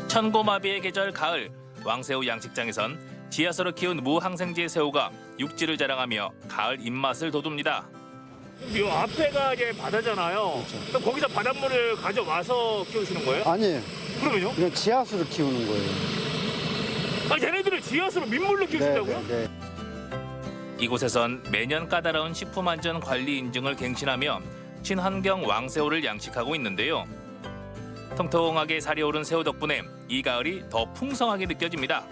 천고마비의 계절 가을, 왕새우 양식장에선 지하수로 키운 무항생제 새우가 육질을 자랑하며 가을 입맛을 돋웁니다. 이 앞에가 이제 바다잖아요. 그렇죠. 그럼 거기서 바닷물을 가져와서 키우시는 거예요? 아니에요. 그러면요? 그냥 지하수로 키우는 거예요. 아, 얘네들을 지하수로 민물로 키우신다고요? 네. 이곳에선 매년 까다로운 식품안전 관리 인증을 갱신하며 친환경 왕새우를 양식하고 있는데요. 통통하게 살이 오른 새우 덕분에 이 가을이 더 풍성하게 느껴집니다.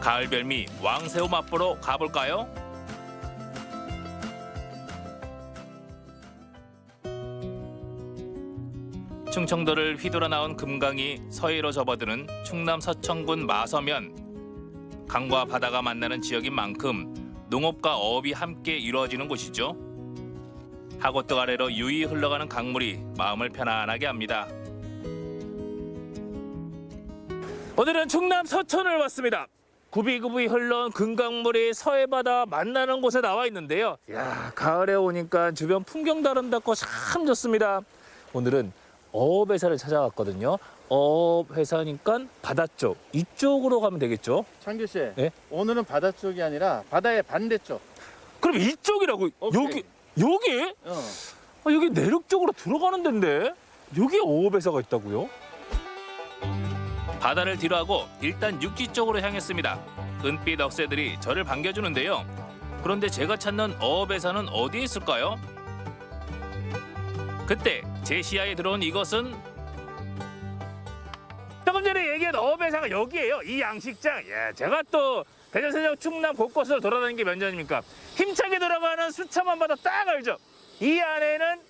가을 별미 왕새우 맛보러 가볼까요? 충청도를 휘돌아 나온 금강이 서해로 접어드는 충남 서천군 마서면. 강과 바다가 만나는 지역인 만큼 농업과 어업이 함께 이루어지는 곳이죠. 하곶떡 아래로 유유히 흘러가는 강물이 마음을 편안하게 합니다. 오늘은 충남 서천을 왔습니다. 구비구비 흘러온 금강물이 서해바다 만나는 곳에 나와 있는데요. 야, 가을에 오니까 주변 풍경도 아름답고 참 좋습니다. 오늘은 어업회사를 찾아왔거든요. 어업회사니까 바다 쪽, 이쪽으로 가면 되겠죠? 창규 씨, 예? 오늘은 바다 쪽이 아니라 바다의 반대쪽. 그럼 이쪽이라고? 오케이. 여기? 여기 내륙 쪽으로 들어가는 데인데 여기 어업회사가 있다고요? 바다를 뒤로하고 일단 육지 쪽으로 향했습니다. 은빛 억새들이 저를 반겨주는데요. 그런데 제가 찾는 어업회사는 어디에 있을까요? 그때 제 시야에 들어온 이것은 조금 전에 얘기한 어업회사가 여기예요. 이 양식장. 예, 제가 또 대전세정 충남 곳곳을 돌아다니는 게 면전입니까? 힘차게 돌아가는 수차만 봐도 딱 알죠. 이 안에는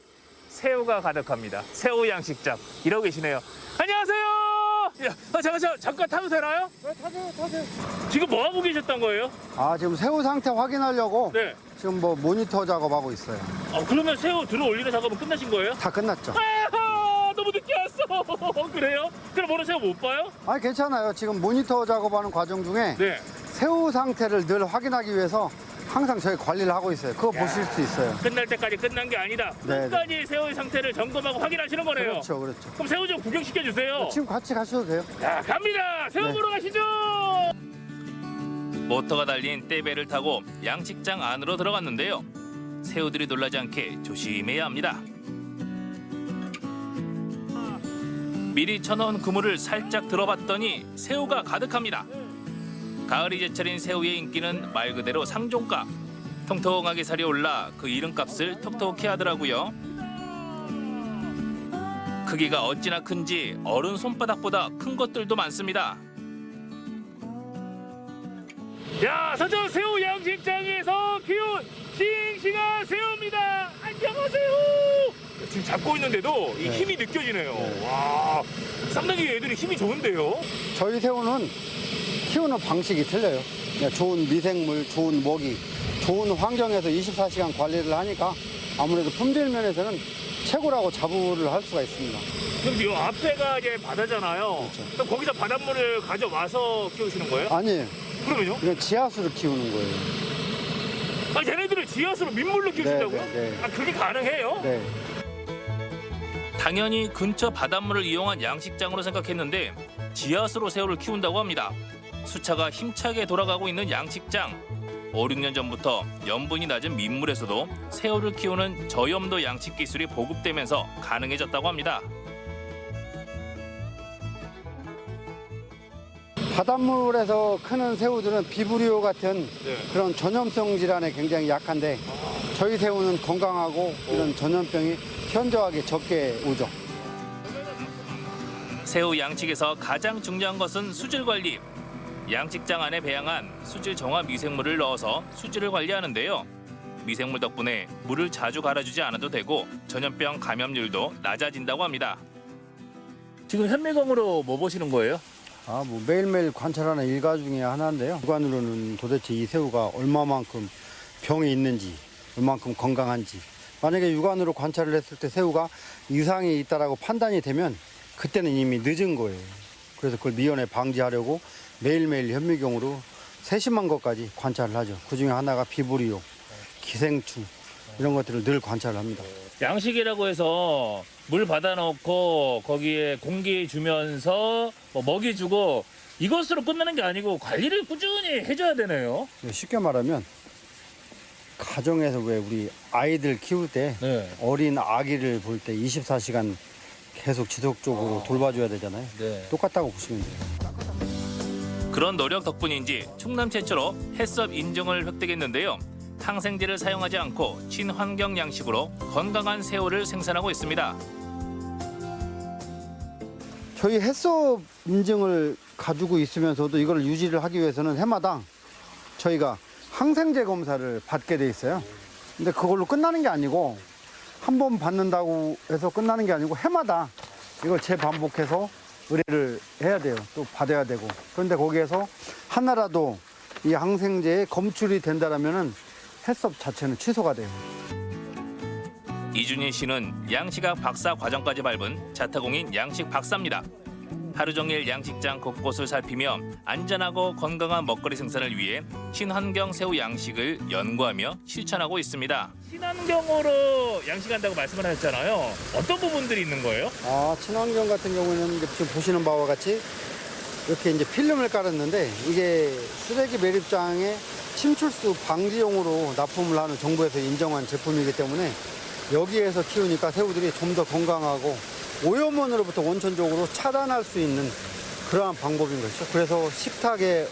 새우가 가득합니다. 새우 양식장. 이러고 계시네요. 안녕하세요. 야, 잠깐 타도 되나요? 네, 타세요. 지금 뭐 하고 계셨던 거예요? 아, 지금 새우 상태 확인하려고 네. 지금 뭐 모니터 작업하고 있어요. 그러면 새우 들어 올리는 작업은 끝나신 거예요? 다 끝났죠? 아하, 너무 늦게 왔어. 그래요? 그럼 오늘 새우 못 봐요? 아, 괜찮아요. 지금 모니터 작업하는 과정 중에 네. 새우 상태를 늘 확인하기 위해서 항상 저희 관리를 하고 있어요. 그거 보실 수 있어요. 끝날 때까지 끝난 게 아니다. 네, 끝까지 새우의 상태를 점검하고 확인하시는 거네요. 그렇죠. 그럼 새우 좀 구경시켜 주세요. 지금 같이 가셔도 돼요. 자, 갑니다. 새우 네. 보러 가시죠. 모터가 달린 떼배를 타고 양식장 안으로 들어갔는데요. 새우들이 놀라지 않게 조심해야 합니다. 미리 쳐놓은 그물을 살짝 들어봤더니 새우가 가득합니다. 가을이 제철인 새우의 인기는 말 그대로 상종가. 통통하게 살이 올라 그 이름값을 톡톡히 하더라고요. 크기가 어찌나 큰지 어른 손바닥보다 큰 것들도 많습니다. 야, 서천 새우 양식장에서 키운 싱싱한 새우입니다. 안녕하세요. 지금 잡고 있는데도 이 힘이 느껴지네요. 와, 상당히 애들이 힘이 좋은데요. 저희 새우는 키우는 방식이 틀려요. 그냥 좋은 미생물, 좋은 먹이, 좋은 환경에서 24시간 관리를 하니까 아무래도 품질 면에서는 최고라고 자부를 할 수가 있습니다. 그럼 이 앞에가 이제 바다잖아요. 그렇죠. 그럼 거기서 바닷물을 가져와서 키우시는 거예요? 아니에요. 그러면요? 그냥 지하수로 키우는 거예요. 아, 얘네들을 지하수로 민물로 키우신다고요? 네. 아, 그게 가능해요? 네. 당연히 근처 바닷물을 이용한 양식장으로 생각했는데 지하수로 새우를 키운다고 합니다. 수차가 힘차게 돌아가고 있는 양식장. 5, 6년 전부터 염분이 낮은 민물에서도 새우를 키우는 저염도 양식 기술이 보급되면서 가능해졌다고 합니다. 바닷물에서 크는 새우들은 비브리오 같은 네. 그런 전염성 질환에 굉장히 약한데 저희 새우는 건강하고 이런 전염병이 현저하게 적게 오죠. 새우 양식에서 가장 중요한 것은 수질 관리. 양식장 안에 배양한 수질 정화 미생물을 넣어서 수질을 관리하는데요. 미생물 덕분에 물을 자주 갈아주지 않아도 되고 전염병 감염률도 낮아진다고 합니다. 지금 현미경으로 뭐 보시는 거예요? 뭐 매일매일 관찰하는 일과 중에 하나인데요. 육안으로는 도대체 이 새우가 얼마만큼 병이 있는지, 얼마만큼 건강한지. 만약에 육안으로 관찰을 했을 때 새우가 이상이 있다라고 판단이 되면 그때는 이미 늦은 거예요. 그래서 그걸 미연에 방지하려고 매일매일 현미경으로 세심한 것까지 관찰을 하죠. 그중에 하나가 비브리오, 기생충, 이런 것들을 늘 관찰을 합니다. 양식이라고 해서 물 받아놓고 거기에 공기 주면서 뭐 먹이 주고 이것으로 끝나는 게 아니고 관리를 꾸준히 해줘야 되네요. 쉽게 말하면 가정에서 왜 우리 아이들 키울 때 네. 어린 아기를 볼 때 24시간 계속 지속적으로 돌봐줘야 되잖아요. 네. 똑같다고 보시면 돼요. 그런 노력 덕분인지 충남 최초로 해썹 인증을 획득했는데요. 항생제를 사용하지 않고 친환경 양식으로 건강한 새우를 생산하고 있습니다. 저희 해썹 인증을 가지고 있으면서도 이걸 유지를 하기 위해서는 해마다 저희가 항생제 검사를 받게 돼 있어요. 근데 그걸로 끝나는 게 아니고 한 번 받는다고 해서 끝나는 게 아니고 해마다 이걸 재반복해서 의뢰를 해야 돼요. 또 받아야 되고. 그런데 거기에서 하나라도 이 항생제에 검출이 된다라면은 해썹 자체는 취소가 돼요. 이준희 씨는 양식학 박사 과정까지 밟은 자타공인 양식 박사입니다. 하루 종일 양식장 곳곳을 살피며 안전하고 건강한 먹거리 생산을 위해 친환경 새우 양식을 연구하며 실천하고 있습니다. 친환경으로 양식한다고 말씀을 하셨잖아요. 어떤 부분들이 있는 거예요? 친환경 같은 경우에는 이제 지금 보시는 바와 같이 이렇게 이제 필름을 깔았는데 이게 쓰레기 매립장에 침출수 방지용으로 납품을 하는 정부에서 인정한 제품이기 때문에 여기에서 키우니까 새우들이 좀 더 건강하고 오염원으로부터 원천적으로 차단할 수 있는 그러한 방법인 것이죠. 그래서 식탁에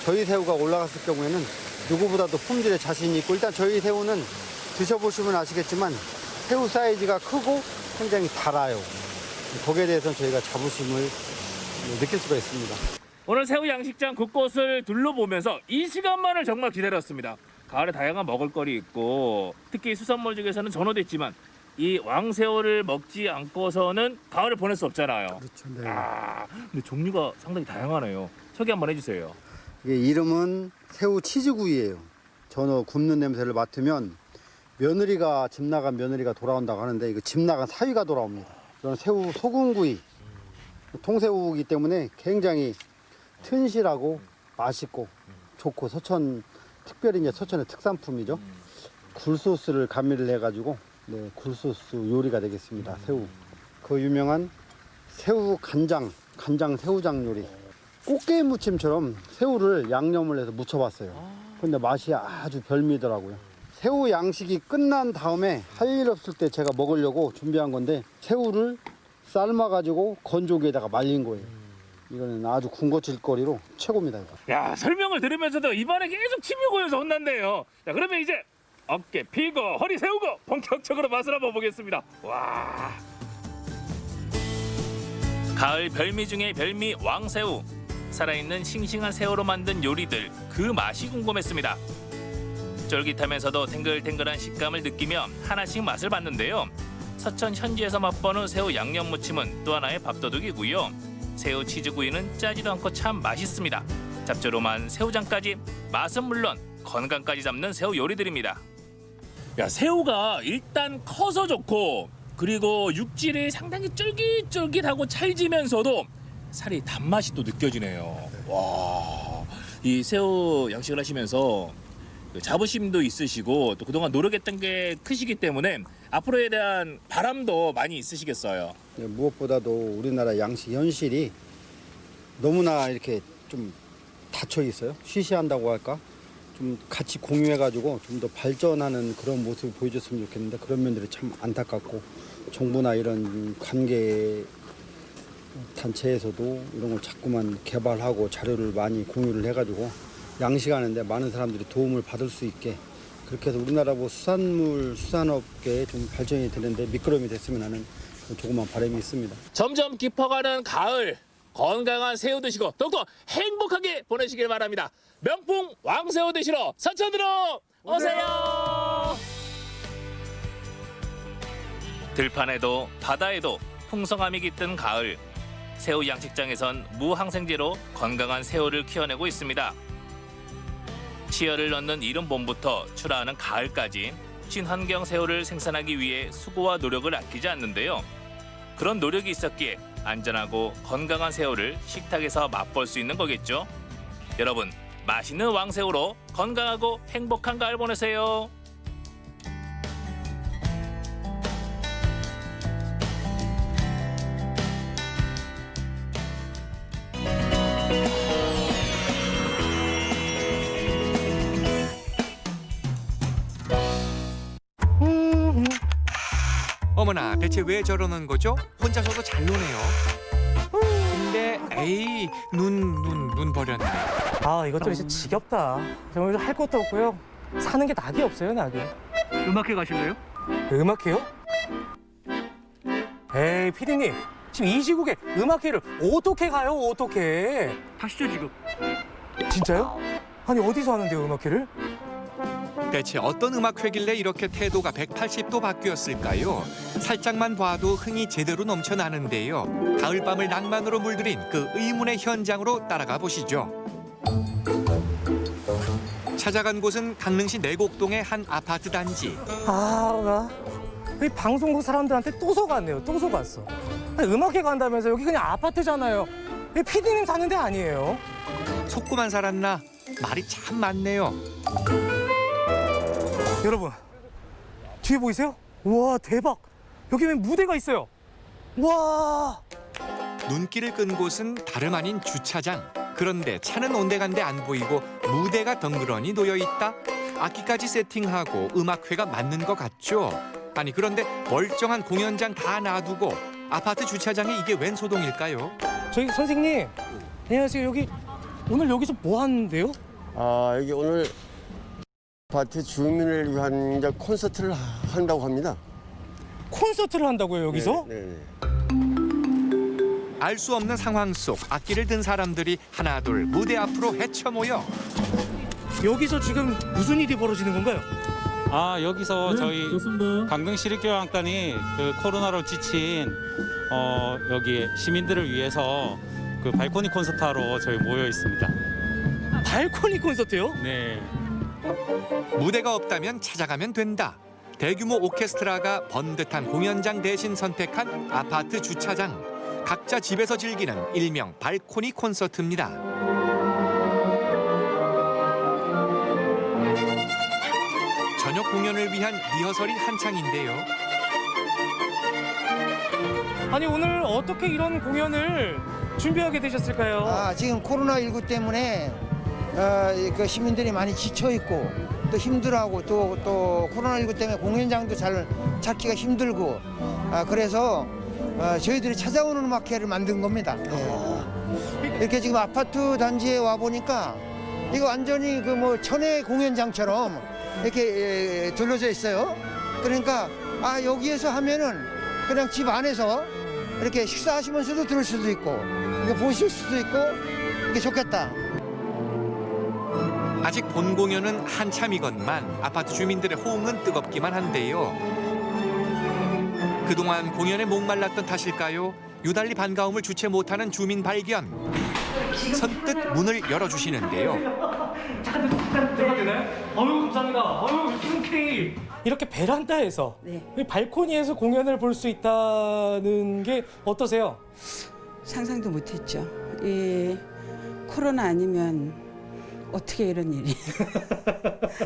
저희 새우가 올라갔을 경우에는 누구보다도 품질에 자신이 있고 일단 저희 새우는 드셔보시면 아시겠지만 새우 사이즈가 크고 굉장히 달아요. 거기에 대해서는 저희가 자부심을 느낄 수가 있습니다. 오늘 새우 양식장 곳곳을 둘러보면서 이 시간만을 정말 기다렸습니다. 가을에 다양한 먹을거리 있고 특히 수산물 중에서는 전어됐지만 이 왕새우를 먹지 않고서는 가을을 보낼 수 없잖아요. 그렇죠. 네. 근데 종류가 상당히 다양하네요. 소개 한번 해주세요. 이게 이름은 새우 치즈구이예요. 전어 굽는 냄새를 맡으면 며느리가 집 나간 며느리가 돌아온다고 하는데 이거 집 나간 사위가 돌아옵니다. 이건 새우 소금구이. 통새우이기 때문에 굉장히 튼실하고 맛있고 좋고 특별히 이제 서천의 특산품이죠. 굴소스를 가미를 해가지고 굴소스 요리가 되겠습니다. 새우. 그 유명한 새우 간장 새우장 요리. 꽃게 무침처럼 새우를 양념을 해서 무쳐봤어요. 근데 맛이 아주 별미더라고요. 새우 양식이 끝난 다음에 할 일 없을 때 제가 먹으려고 준비한 건데 새우를 삶아가지고 건조기에다가 말린 거예요. 이거는 아주 군것질거리로 최고입니다. 이거. 야, 설명을 들으면서도 입안에 계속 침이 고여서 혼난대요. 자, 그러면 이제 어깨 펴고 허리 세우고 본격적으로 맛을 한번 보겠습니다. 와. 가을 별미 중의 별미 왕새우. 살아있는 싱싱한 새우로 만든 요리들 그 맛이 궁금했습니다. 쫄깃하면서도 탱글탱글한 식감을 느끼며 하나씩 맛을 봤는데요. 서천 현지에서 맛보는 새우 양념 무침은 또 하나의 밥도둑이고요. 새우 치즈구이는 짜지도 않고 참 맛있습니다. 짭조름한 새우장까지 맛은 물론 건강까지 잡는 새우 요리들입니다. 야, 새우가 일단 커서 좋고 그리고 육질이 상당히 쫄깃쫄깃하고 찰지면서도 살이 단맛이 또 느껴지네요. 와, 이 새우 양식을 하시면서 자부심도 있으시고 또 그동안 노력했던 게 크시기 때문에 앞으로에 대한 바람도 많이 있으시겠어요. 무엇보다도 우리나라 양식 현실이 너무나 이렇게 좀 닫혀 있어요. 쉬쉬한다고 할까? 좀 같이 공유해가지고 좀 더 발전하는 그런 모습을 보여줬으면 좋겠는데 그런 면들이 참 안타깝고 정부나 이런 관계 단체에서도 이런 걸 자꾸만 개발하고 자료를 많이 공유를 해가지고 양식하는데 많은 사람들이 도움을 받을 수 있게 그렇게 해서 우리나라 수산업계에 좀 발전이 되는데 미끄럼이 됐으면 하는 조그만 바람이 있습니다. 점점 깊어가는 가을, 건강한 새우 드시고 더욱더 행복하게 보내시길 바랍니다. 명품 왕새우 드시러 서천으로 오세요. 들판에도 바다에도 풍성함이 깃든 가을. 새우 양식장에선 무항생제로 건강한 새우를 키워내고 있습니다. 치열을 넣는 이른 봄부터 출하하는 가을까지 친환경 새우를 생산하기 위해 수고와 노력을 아끼지 않는데요. 그런 노력이 있었기에 안전하고 건강한 새우를 식탁에서 맛볼 수 있는 거겠죠. 여러분, 맛있는 왕새우로 건강하고 행복한 가을 보내세요. 어머나, 대체 왜 저러는 거죠? 혼자서도 잘 노네요. 근데 에이, 눈 버렸네. 아 이것도 이제 지겹다. 정말 할 것도 없고요. 사는 게 낙이 없어요, 낙이. 음악회 가실래요? 음악회요? 에이 피디님, 지금 이 시국에 음악회를 어떻게 가요? 어떻게? 가시죠 지금. 진짜요? 아니 어디서 하는데요, 음악회를? 대체 어떤 음악회길래 이렇게 태도가 180도 바뀌었을까요? 살짝만 봐도 흥이 제대로 넘쳐나는데요. 가을밤을 낭만으로 물들인 그 의문의 현장으로 따라가 보시죠. 찾아간 곳은 강릉시 내곡동의 한 아파트 단지. 나 이 방송국 사람들한테 또 속았네요. 또 속았어. 아니, 음악회 간다면서 여기 그냥 아파트잖아요. 이 피디님 사는 데 아니에요. 속고만 살았나? 말이 참 많네요. 여러분 뒤에 보이세요? 우와 대박. 여기 왜 무대가 있어요? 와. 눈길을 끈 곳은 다름 아닌 주차장. 그런데 차는 온데간데 안 보이고 무대가 덩그러니 놓여 있다. 악기까지 세팅하고 음악회가 맞는 것 같죠? 아니 그런데 멀쩡한 공연장 다 놔두고 아파트 주차장에 이게 웬 소동일까요? 저희 선생님 안녕하세요. 여기 오늘 여기서 뭐 하는데요? 여기 오늘 아파트 주민을 위한 이제 콘서트를 한다고 합니다. 콘서트를 한다고요, 여기서? 네. 알 수 없는 상황 속 악기를 든 사람들이 하나둘 무대 앞으로 헤쳐 모여 여기서 지금 무슨 일이 벌어지는 건가요? 여기서 저희 강릉시립교향악단이 그 코로나로 지친 여기 시민들을 위해서 그 발코니 콘서트 하러 저희 모여 있습니다. 발코니 콘서트요? 네. 무대가 없다면 찾아가면 된다. 대규모 오케스트라가 번듯한 공연장 대신 선택한 아파트 주차장. 각자 집에서 즐기는 일명 발코니 콘서트입니다. 저녁 공연을 위한 리허설이 한창인데요. 아니 오늘 어떻게 이런 공연을 준비하게 되셨을까요? 지금 코로나19 때문에 그 시민들이 많이 지쳐 있고 또 힘들어하고 또 코로나19 때문에 공연장도 잘 찾기가 힘들고 그래서 저희들이 찾아오는 음악회를 만든 겁니다. 이렇게 지금 아파트 단지에 와 보니까 이거 완전히 그 뭐 천혜 공연장처럼 이렇게 둘러져 있어요. 그러니까 여기에서 하면은 그냥 집 안에서 이렇게 식사하시면서도 들을 수도 있고 이렇게 보실 수도 있고 이게 좋겠다. 아직 본 공연은 한참이건만 아파트 주민들의 호응은 뜨겁기만 한데요. 그동안 공연에 목말랐던 탓일까요? 유달리 반가움을 주체 못하는 주민 발견. 선뜻 문을 열어주시는데요. 제가 되나요? 아유 감사합니다. 아유 흔쾌히 이렇게 베란다에서 이 발코니에서 공연을 볼 수 있다는 게 어떠세요? 상상도 못했죠. 이 코로나 아니면 어떻게 이런 일이.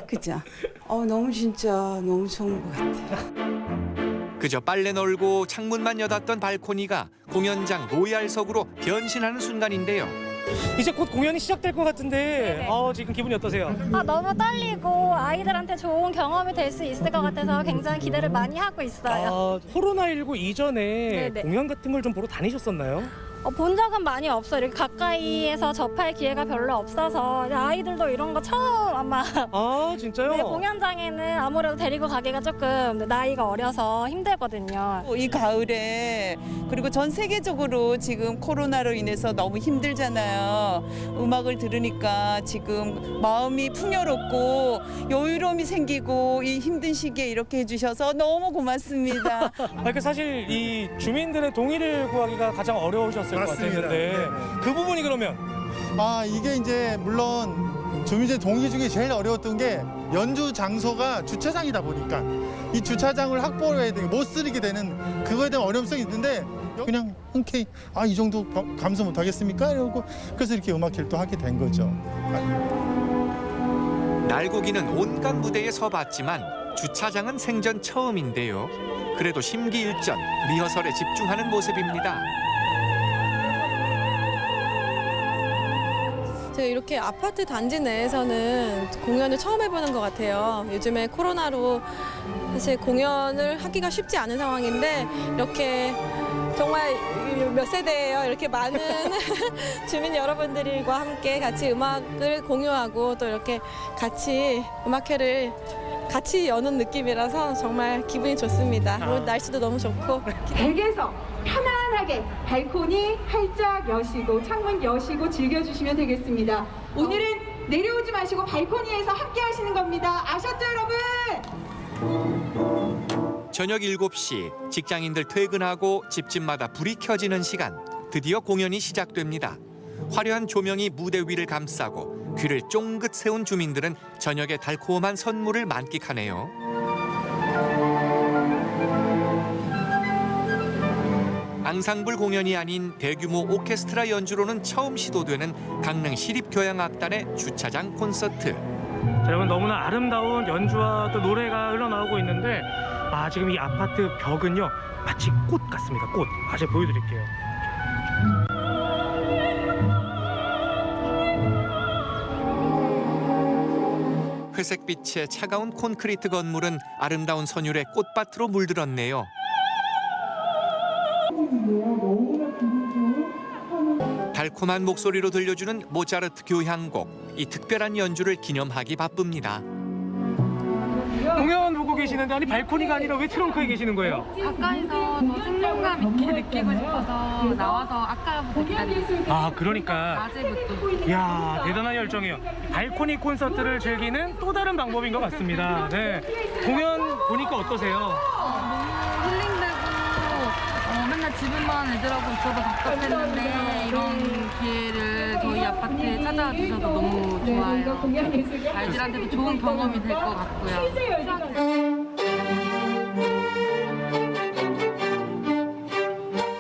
그죠? 너무 진짜 너무 좋은 것 같아요. 그저 빨래 널고 창문만 여닫던 발코니가 공연장 로얄석으로 변신하는 순간인데요. 이제 곧 공연이 시작될 것 같은데 지금 기분이 어떠세요? 너무 떨리고 아이들한테 좋은 경험이 될 수 있을 것 같아서 굉장히 기대를 많이 하고 있어요. 코로나19 이전에 네네. 공연 같은 걸 좀 보러 다니셨었나요? 본 적은 많이 없어요. 이렇게 가까이에서 접할 기회가 별로 없어서 아이들도 이런 거 처음 아마 진짜요? 네, 공연장에는 아무래도 데리고 가기가 조금 나이가 어려서 힘들거든요. 이 가을에 그리고 전 세계적으로 지금 코로나로 인해서 너무 힘들잖아요. 음악을 들으니까 지금 마음이 풍요롭고 여유로움이 생기고 이 힘든 시기에 이렇게 해주셔서 너무 고맙습니다. 그러니까 사실 이 주민들의 동의를 구하기가 가장 어려우셨을 것 같았는데 그 부분이 그러면 이게 이제 물론 주민들 동의 중에 제일 어려웠던 게 연주 장소가 주차장이다 보니까 이 주차장을 확보해야 되고 못 쓰게 되는 그거에 대한 어려움성이 있는데 그냥 흔쾌히 이 정도 감수 못 하겠습니까? 이러고 그래서 이렇게 음악회를 또 하게 된 거죠. 날고기는 온갖 무대에 서봤지만 주차장은 생전 처음인데요. 그래도 심기일전 리허설에 집중하는 모습입니다. 제가 이렇게 아파트 단지 내에서는 공연을 처음 해보는 것 같아요. 요즘에 코로나로 사실 공연을 하기가 쉽지 않은 상황인데 이렇게 정말 몇 세대예요. 이렇게 많은 주민 여러분들과 함께 같이 음악을 공유하고 또 이렇게 같이 음악회를 같이 여는 느낌이라서 정말 기분이 좋습니다. 오늘 날씨도 너무 좋고. 댁에서 편안하게 발코니 활짝 여시고 창문 여시고 즐겨주시면 되겠습니다. 오늘은 내려오지 마시고 발코니에서 함께 하시는 겁니다. 아셨죠, 여러분? 저녁 7시 직장인들 퇴근하고 집집마다 불이 켜지는 시간. 드디어 공연이 시작됩니다. 화려한 조명이 무대 위를 감싸고 귀를 쫑긋 세운 주민들은 저녁의 달콤한 선물을 만끽하네요. 앙상블 공연이 아닌 대규모 오케스트라 연주로는 처음 시도되는 강릉 시립교향악단의 주차장 콘서트. 자, 여러분 너무나 아름다운 연주와 또 노래가 흘러나오고 있는데 지금 이 아파트 벽은요 마치 꽃 같습니다. 꽃. 제가 보여드릴게요. 회색빛의 차가운 콘크리트 건물은 아름다운 선율의 꽃밭으로 물들었네요. 달콤한 목소리로 들려주는 모차르트 교향곡. 이 특별한 연주를 기념하기 바쁩니다. 공연 보고 계시는데 아니 발코니가 아니라 왜 트렁크에 계시는 거예요? 가까이서 더 생동감 있게 느끼고 싶어서 나와서 아까부터 기다리고 있어요. 그러니까. 낮에부터. 이야, 대단한 열정이에요. 발코니 콘서트를 즐기는 또 다른 방법인 것 같습니다. 네. 공연 보니까 어떠세요? 너무 힐링되고 맨날 집에만 애들하고 있어도 답답했는데 이런 기회를 저희 아파트에 찾아와 주셔서 너무 좋아요. 아이들한테도 좋은 경험이 될 것 같고요.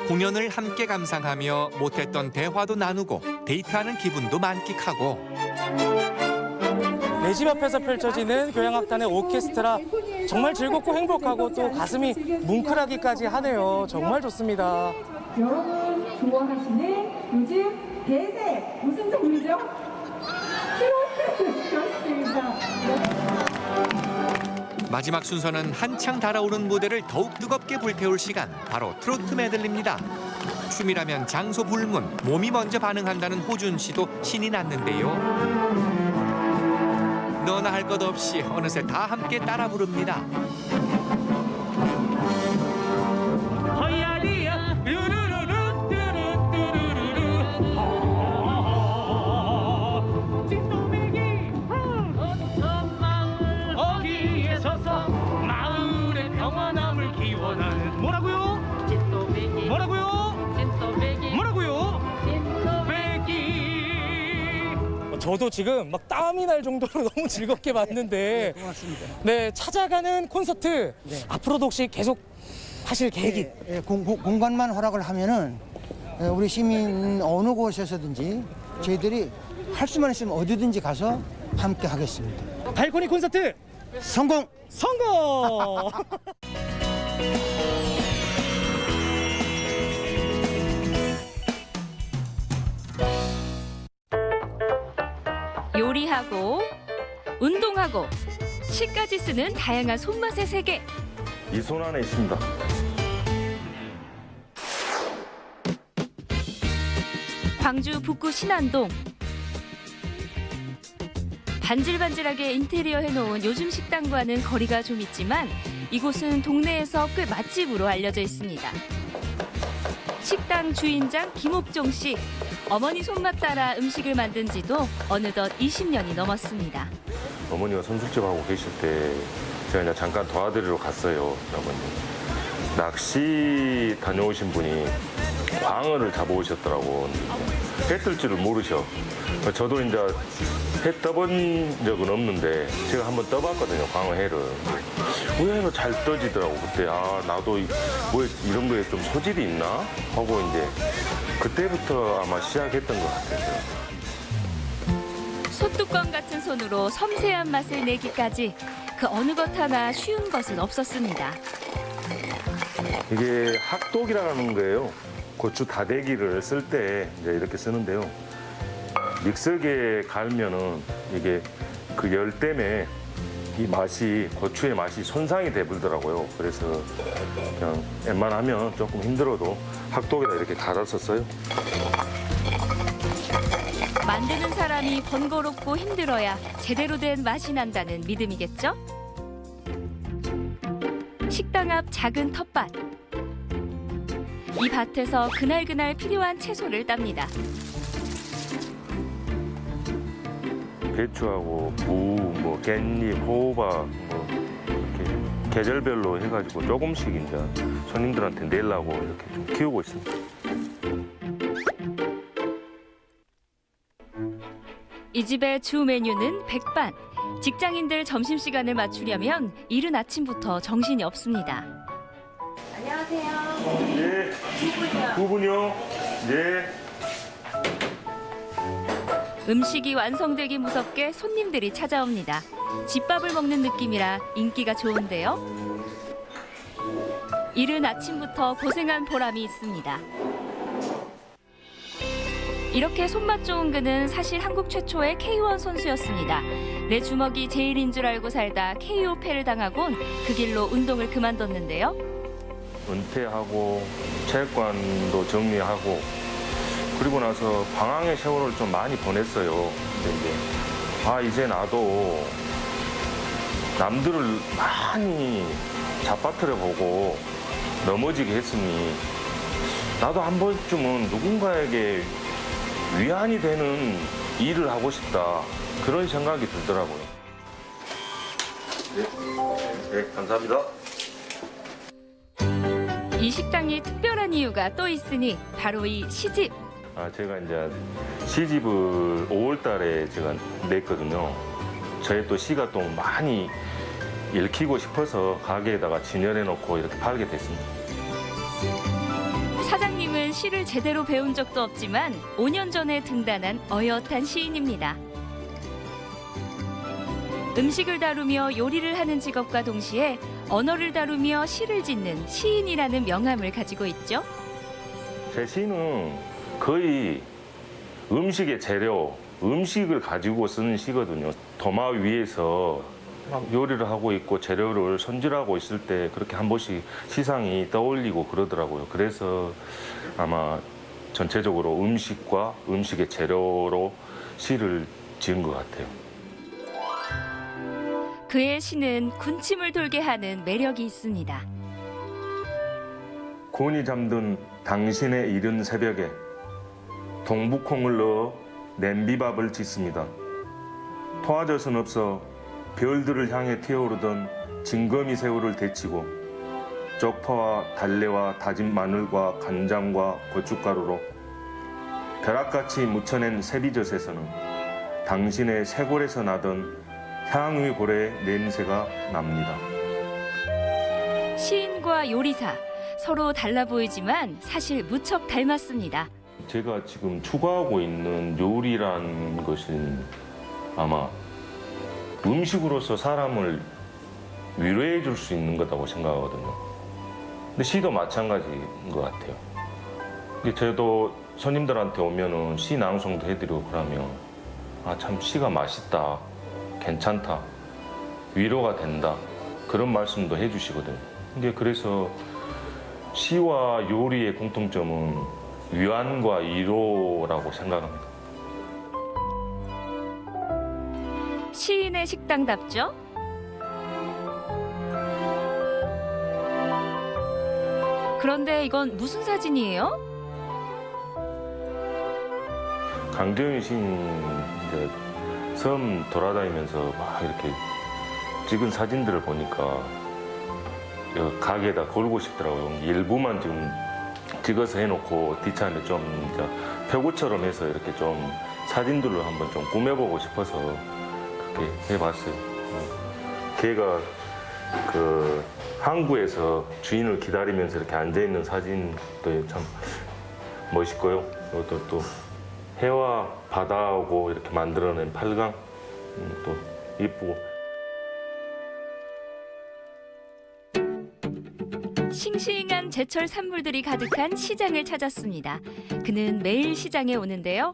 공연을 함께 감상하며 못했던 대화도 나누고 데이트하는 기분도 만끽하고 내 집 앞에서 펼쳐지는 교향악단의 오케스트라 정말 즐겁고 행복하고 또 가슴이 뭉클하기까지 하네요. 정말 좋습니다. 여러분 좋아하시는 요즘 대세 무슨 종류죠? 트로트 그렇습니다. 마지막 순서는 한창 달아오른 무대를 더욱 뜨겁게 불태울 시간. 바로 트로트 메들리입니다. 춤이라면 장소 불문, 몸이 먼저 반응한다는 호준 씨도 신이 났는데요. 너나 할 것 없이 어느새 다 함께 따라 부릅니다. 허야리야 르르르르 뚜루뚜루루루 찐또배기 어떤 어귀에 서서 마을의 평안함을 기원하는 뭐라고요? 찐또배기 뭐라고요? 찐또배기 뭐라고요? 찐또배기. 저도 지금 막 땀이 날 정도로 너무 즐겁게 봤는데 고맙습니다. 네, 찾아가는 콘서트 앞으로도 혹시 계속 하실 계획이? 공간만 허락을 하면은 우리 시민 어느 곳에서든지 저희들이 할 수만 있으면 어디든지 가서 함께 하겠습니다. 발코니 콘서트 성공! 성공! 요리하고 운동하고 시까지 쓰는 다양한 손맛의 세계. 이 손 안에 있습니다. 광주 북구 신안동. 반질반질하게 인테리어 해놓은 요즘 식당과는 거리가 좀 있지만 이곳은 동네에서 꽤 맛집으로 알려져 있습니다. 식당 주인장 김옥종 씨. 어머니 손맛 따라 음식을 만든 지도 어느덧 20년이 넘었습니다. 어머니가 손숙집 하고 계실 때 제가 이제 잠깐 도와드리러 갔어요. 어머니. 낚시 다녀오신 분이 광어를 잡아오셨더라고. 해 뜰 줄을 모르셔. 저도 이제 해 떠본 적은 없는데 제가 한번 떠봤거든요. 광어회를. 의외로 잘 떠지더라고. 그때 나도 뭐 이런 거에 좀 소질이 있나 하고 이제 그때부터 아마 시작했던 것 같아요. 솥뚜껑 같은 손으로 섬세한 맛을 내기까지 그 어느 것 하나 쉬운 것은 없었습니다. 이게 학독이라는 거예요. 고추 다대기를 쓸 때 이제 이렇게 쓰는데요. 믹서기에 갈면은 이게 그 열 때문에 이 맛이, 고추의 맛이 손상이 돼 버리더라고요. 그래서 그냥 웬만하면 조금 힘들어도 학독에다 이렇게 갈아서 써요. 만드는 사람이 번거롭고 힘들어야 제대로 된 맛이 난다는 믿음이겠죠? 식당 앞 작은 텃밭. 이 밭에서 그날그날 필요한 채소를 땁니다. 배추하고 무, 뭐 깻잎, 호박, 뭐 이렇게 계절별로 해가지고 조금씩 이제 손님들한테 내려고 이렇게 좀 키우고 있습니다. 이 집의 주 메뉴는 백반. 직장인들 점심시간을 맞추려면 이른 아침부터 정신이 없습니다. 안녕하세요. 예. 9분이요. 예. 음식이 완성되기 무섭게 손님들이 찾아옵니다. 집밥을 먹는 느낌이라 인기가 좋은데요. 이른 아침부터 고생한 보람이 있습니다. 이렇게 손맛 좋은 그는 사실 한국 최초의 K1 선수였습니다. 내 주먹이 제일인 줄 알고 살다 KO패를 당하곤 그 길로 운동을 그만뒀는데요. 은퇴하고 체육관도 정리하고 그리고 나서 방황의 세월을 좀 많이 보냈어요. 근데 이제 나도 남들을 많이 잡아뜨려 보고 넘어지게 했으니 나도 한 번쯤은 누군가에게 위안이 되는 일을 하고 싶다. 그런 생각이 들더라고요. 네, 감사합니다. 이 식당이 특별한 이유가 또 있으니 바로 이 시집. 제가 이제 시집을 5월 달에 제가 냈거든요. 저의 또 시가 또 많이 읽히고 싶어서 가게에다가 진열해 놓고 이렇게 팔게 됐습니다. 사장님은 시를 제대로 배운 적도 없지만 5년 전에 등단한 어엿한 시인입니다. 음식을 다루며 요리를 하는 직업과 동시에 언어를 다루며 시를 짓는 시인이라는 명함을 가지고 있죠. 제 시는 거의 음식의 재료, 음식을 가지고 쓰는 시거든요. 도마 위에서 막 요리를 하고 있고 재료를 손질하고 있을 때 그렇게 한 번씩 시상이 떠올리고 그러더라고요. 그래서 아마 전체적으로 음식과 음식의 재료로 시를 지은 것 같아요. 그의 시는 군침을 돌게 하는 매력이 있습니다. 곤히 잠든 당신의 이른 새벽에 동북콩을 넣어 냄비밥을 짓습니다. 토화젓은 없어 별들을 향해 튀어오르던 진거미 새우를 데치고 쪽파와 달래와 다진 마늘과 간장과 고춧가루로 벼락같이 묻혀낸 세비젓에서는 당신의 쇄골에서 나던 향의 고래의 냄새가 납니다. 시인과 요리사, 서로 달라 보이지만 사실 무척 닮았습니다. 제가 지금 추구하고 있는 요리란 것은 아마 음식으로서 사람을 위로해 줄 수 있는 거라고 생각하거든요. 근데 시도 마찬가지인 것 같아요. 근데 저도 손님들한테 오면은 시 낭송도 해드리고 그러면 참 시가 맛있다, 괜찮다, 위로가 된다 그런 말씀도 해주시거든요. 근데 그래서 시와 요리의 공통점은 위안과 위로라고 생각합니다. 시인의 식당답죠? 그런데 이건 무슨 사진이에요? 강정희 시인 섬 돌아다니면서 막 이렇게 찍은 사진들을 보니까 가게에다 걸고 싶더라고요. 일부만 지금 찍어서 해놓고 뒷차에 좀 표구처럼 해서 이렇게 좀 사진들로 한번 좀 꾸며보고 싶어서 그렇게 해봤어요. 걔가 그 항구에서 주인을 기다리면서 이렇게 앉아있는 사진도 참 멋있고요. 그것도 또 해와 바다하고 이렇게 만들어낸 팔강 또 이쁘고. 싱싱한 제철 산물들이 가득한 시장을 찾았습니다. 그는 매일 시장에 오는데요.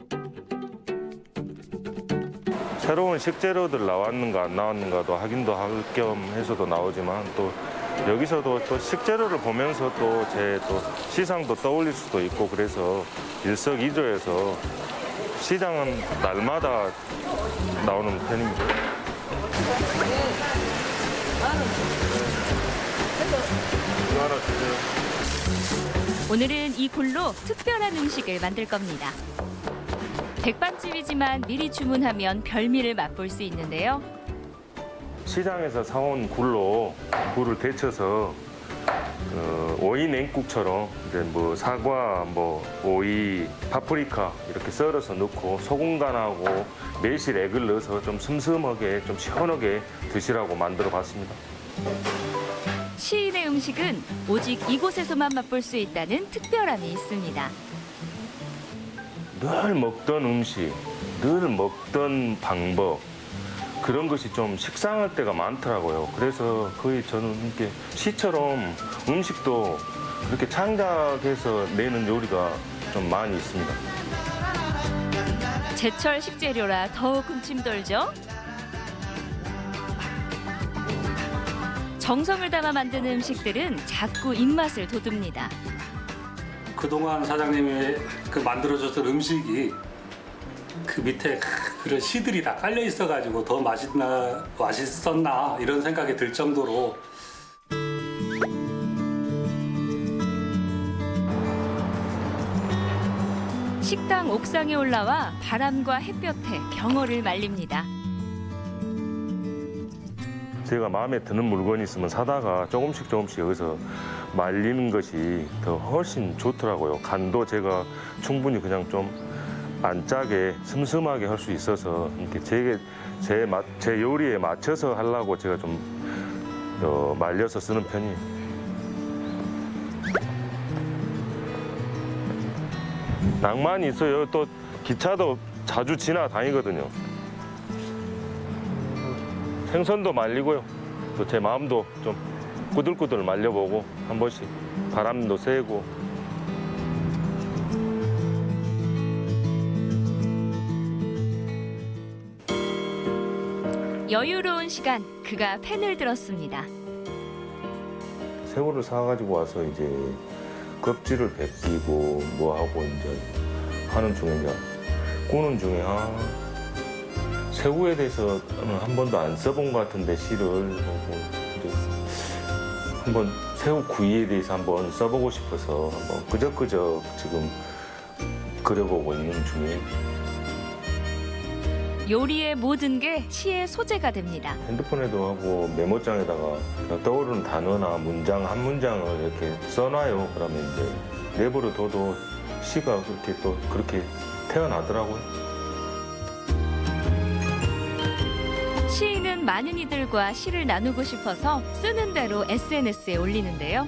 새로운 식재료들 나왔는가 안 나왔는가도 확인도 할 겸 해서도 나오지만 또 여기서도 또 식재료를 보면서 또 제 또 시상도 떠올릴 수도 있고 그래서 일석이조해서 시장은 날마다 나오는 편입니다. 오늘은 이 굴로 특별한 음식을 만들 겁니다. 백반집이지만 미리 주문하면 별미를 맛볼 수 있는데요. 시장에서 사온 굴로 굴을 데쳐서 오이 냉국처럼 이제 뭐 사과, 뭐 오이, 파프리카 이렇게 썰어서 넣고 소금 간하고 매실 액을 넣어서 좀 슴슴하게 좀 시원하게 드시라고 만들어봤습니다. 시인의 음식은 오직 이곳에서만 맛볼 수 있다는 특별함이 있습니다. 늘 먹던 음식, 늘 먹던 방법 그런 것이 좀 식상할 때가 많더라고요. 그래서 거의 저는 이렇게 시처럼 음식도 그렇게 창작해서 내는 요리가 좀 많이 있습니다. 제철 식재료라 더욱 군침 돌죠. 정성을 담아 만드는 음식들은 자꾸 입맛을 돋웁니다. 그동안 사장님이 그 만들어줬던 음식이 그 밑에 그런 시들이 다 깔려 있어가지고 더 맛있었나 이런 생각이 들 정도로. 식당 옥상에 올라와 바람과 햇볕에 병어를 말립니다. 제가 마음에 드는 물건이 있으면 사다가 조금씩 여기서 말리는 것이 더 훨씬 좋더라고요. 간도 제가 충분히 그냥 좀 안 짜게 슴슴하게 할 수 있어서 이렇게 제 요리에 맞춰서 하려고 제가 좀 말려서 쓰는 편이에요. 낭만이 있어요. 또 기차도 자주 지나다니거든요. 생선도 말리고요. 또 제 마음도 좀 꾸들꾸들 말려보고 한 번씩 바람도 쐬고. 여유로운 시간, 그가 펜을 들었습니다. 새우를 사가지고 와서 이제 껍질을 벗기고 뭐하고 이제 하는 중에 이제 꾸는 중에 새우에 대해서는 한 번도 안 써본 것 같은데 시를 이제 한번 새우 구이에 대해서 한번 써보고 싶어서 한번 끄적끄적 지금 그려보고 있는 중이에요. 요리의 모든 게 시의 소재가 됩니다. 핸드폰에도 하고 메모장에다가 떠오르는 단어나 문장 한 문장을 이렇게 써놔요. 그러면 이제 내버려 둬도 시가 그렇게 태어나더라고요. 시인은 많은 이들과 시를 나누고 싶어서 쓰는 대로 SNS에 올리는데요.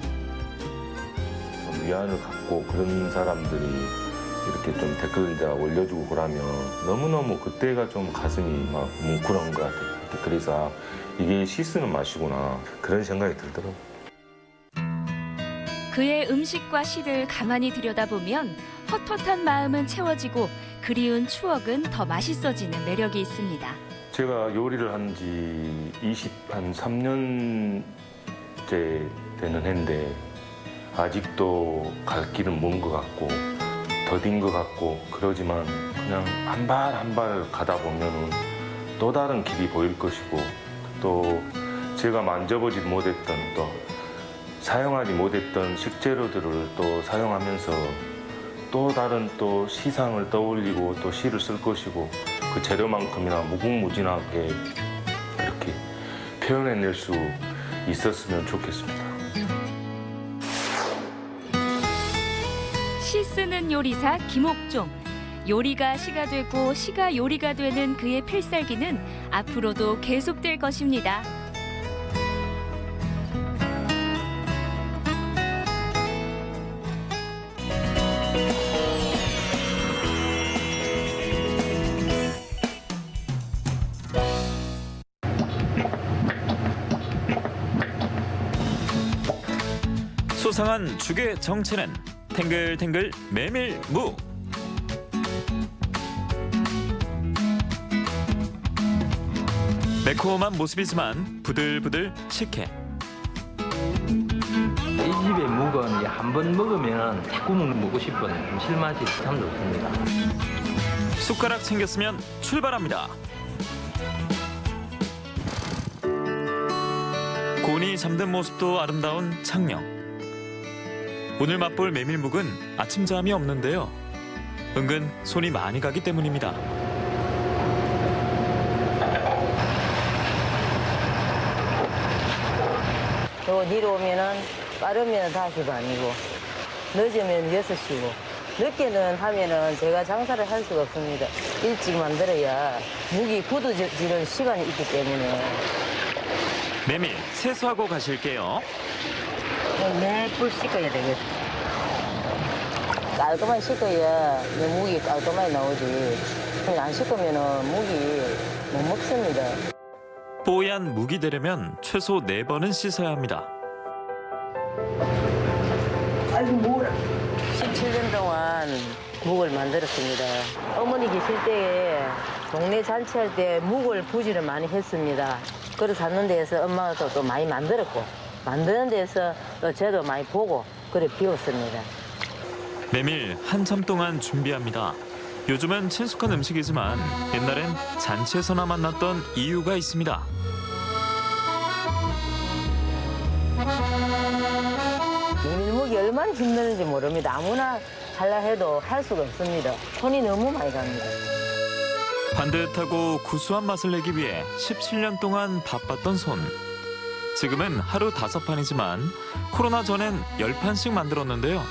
위안을 갖고 그런 사람들이 이렇게 좀 댓글을 올려주고 그러면 너무너무 그때가 좀 가슴이 막 뭉클한 것 같아요. 그래서 이게 시 쓰는 맛이구나 그런 생각이 들더라고요. 그의 음식과 시를 가만히 들여다보면 헛헛한 마음은 채워지고 그리운 추억은 더 맛있어지는 매력이 있습니다. 제가 요리를 한 지 3년째 되는 해인데 아직도 갈 길은 먼 것 같고 더딘 것 같고 그러지만 그냥 한 발 한 발 가다 보면은 또 다른 길이 보일 것이고 또 제가 만져보지 못했던 또 사용하지 못했던 식재료들을 또 사용하면서 또 다른 또 시상을 떠올리고 또 시를 쓸 것이고 그 재료만큼이나 무궁무진하게 이렇게 표현해낼 수 있었으면 좋겠습니다. 시 쓰는 요리사 김옥종. 요리가 시가 되고 시가 요리가 되는 그의 필살기는 앞으로도 계속될 것입니다. 수상한 죽의 정체는 탱글탱글 메밀무. 매콤한 모습이지만 부들부들 식혜. 이 집의 묵은 이제 한 번 먹으면 자꾸 먹고 싶은 감칠맛이 참 좋습니다. 숟가락 챙겼으면 출발합니다. 곤히 잠든 모습도 아름다운 창녕. 오늘 맛볼 메밀묵은 아침잠이 없는데요. 은근 손이 많이 가기 때문입니다. 요 뒤로 오면은 빠르면 5시 반이고 늦으면 6시고 늦게는 하면은 제가 장사를 할 수가 없습니다. 일찍 만들어야 묵이 굳어지는 시간이 있기 때문에. 메밀 세수하고 가실게요. 매불 씻어야 되겠어. 깔끔하게 씻어야 묵이 깔끔하게 나오지. 안 씻으면은 묵이 못 먹습니다. 뽀얀 묵이 되려면 최소 4번은 씻어야 합니다. 아이고 뭐라. 17년 동안 묵을 만들었습니다. 어머니 계실 때에 동네 잔치할 때 묵을 부지를 많이 했습니다. 그래서 사는 데에서 엄마가 또 많이 만들었고 만드는 데에서 또 저도 많이 보고 그래 배웠습니다. 메밀 한참 동안 준비합니다. 요즘은 친숙한 음식이지만 옛날엔 잔치에서나 만났던 이유가 있습니다. 메밀묵이 얼마나 힘드는지 모릅니다. 아무나 하려 해도 할 수가 없습니다. 손이 너무 많이 갑니다. 반듯하고 구수한 맛을 내기 위해 17년 동안 바빴던 손. 지금은 하루 5판이지만 코로나 전엔 10판씩 만들었는데요.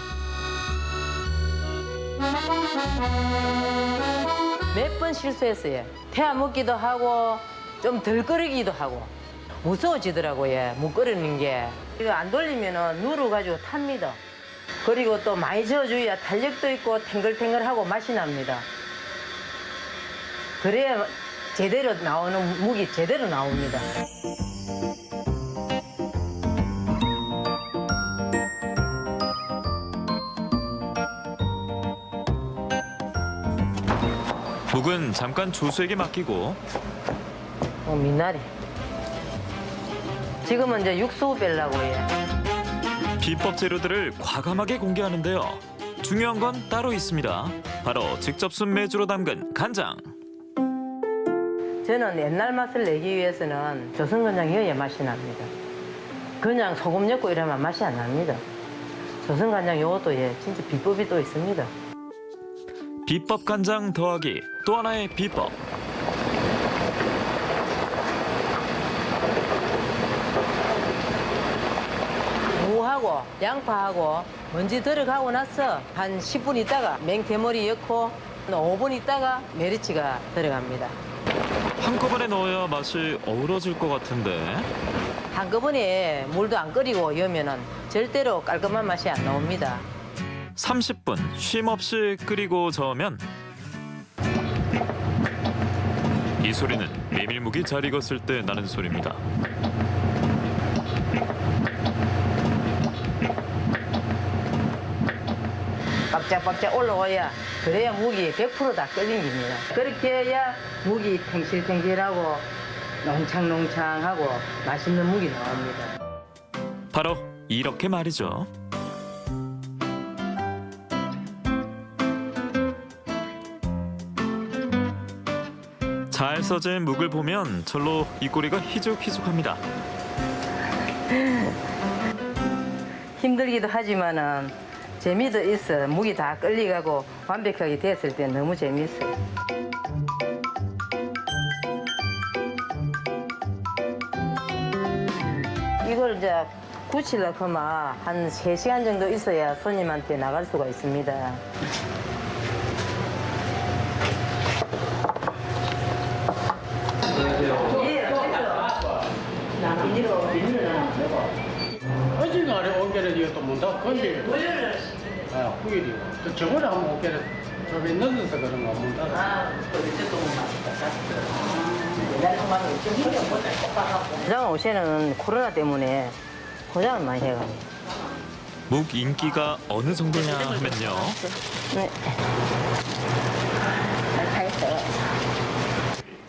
몇 번 실수했어요. 태워 먹기도 하고 좀 덜 끓이기도 하고 무서워지더라고요. 묵 끓이는 게. 이거 안 돌리면 누르가지고 탑니다. 그리고 또 많이 저어줘야 탄력도 있고 탱글탱글하고 맛이 납니다. 그래야 제대로 나오는 묵이 제대로 나옵니다. 묵은 잠깐 조수에게 맡기고 미나리. 지금은 이제 육수 빼려고 해요. 비법 재료들을 과감하게 공개하는데요. 중요한 건 따로 있습니다. 바로 직접 순 메주로 담근 간장. 저는 옛날 맛을 내기 위해서는 조선간장이어야 맛이 납니다. 그냥 소금 넣고 이러면 맛이 안 납니다. 조선간장 요것도 진짜 비법이 또 있습니다. 비법 간장 더하기 또 하나의 비법. 무하고 양파하고 먼지 들어가고 나서 한 10분 있다가 맹대머리 넣고 5분 있다가 메리치가 들어갑니다. 한꺼번에 넣어야 맛이 어우러질 것 같은데. 한꺼번에 물도 안 끓이고 여면은 절대로 깔끔한 맛이 안 나옵니다. 30분 쉼 없이 끓이고 저으면 이 소리는 메밀묵이 잘 익었을 때 나는 소리입니다. 빡짝빡짝 올라와야 그래야 묵이 100% 다 끓인 겁니다. 그렇게 해야 묵이 탱실탱실하고 농창농창하고 맛있는 묵이 나옵니다. 바로 이렇게 말이죠. 잘 써진 묵을 보면 절로 입꼬리가 희죽희죽합니다. 힘들기도 하지만은 재미도 있어. 묵이 다 끓여가고 완벽하게 됐을 때 너무 재미있어요. 이걸 이제 굳히려고 하면 한 3시간 정도 있어야 손님한테 나갈 수가 있습니다. 어제 날에 온게는 이것도 못하고 건데 후일이고 또 저번에 한번 온게는 저기 늦어서 그런 거 못 알아. 고장 옷에는 코로나 때문에 고장을 많이 해갑니다. 묵 인기가 어느 정도냐 하면요. 네.